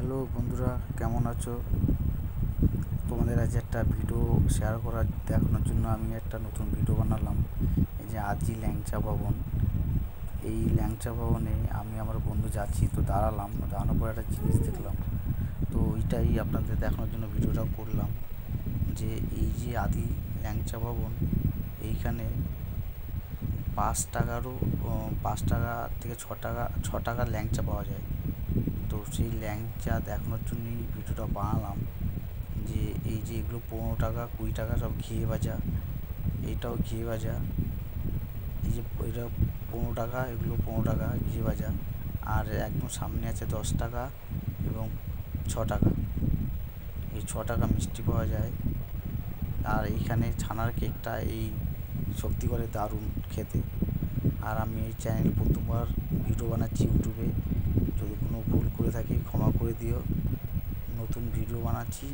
Hello বন্ধুরা, কেমন আছো? তোমাদের আজ একটা ভিডিও শেয়ার করার দেখানোর জন্য আমি একটা নতুন ভিডিও বানালাম। এই যে আজি ল্যাংচা ভবন, এই ল্যাংচা ভবনে আমি আমার বন্ধু যাচ্ছি, তো দাঁড়ানোর পর একটা জিনিস দেখলাম। তো ওইটাই আপনাদের দেখানোর জন্য ভিডিওটা করলাম, যে এই যে আদি ল্যাংচা ভবন, এইখানে 5 টাকারও 5 টাকা থেকে 6 টাকার ল্যাংচা পাওয়া যায়। তো সেই ল্যাংচা দেখানোর জন্যই ভিডিওটা বানালাম, যে এই যে এগুলো 15 টাকা 20 টাকা সব ঘিয়ে ভাজা, এইটাও ঘিয়ে ভাজা। এই যে এটা 15 টাকা, এগুলো 15 টাকা ঘিয়ে ভাজা। আর একদম সামনে আছে 10 টাকা এবং 6 টাকা। এই 6 টাকা মিষ্টি পাওয়া যায়। আর এইখানে ছানার কেকটা এই সত্যি করে দারুণ খেতে। আর আমি এই চ্যানেল প্রথমবার ভিডিও বানাচ্ছি ইউটিউবে, যদি কোনো ভুল করে থাকি ক্ষমা করে দিও। নতুন ভিডিও বানাচ্ছি,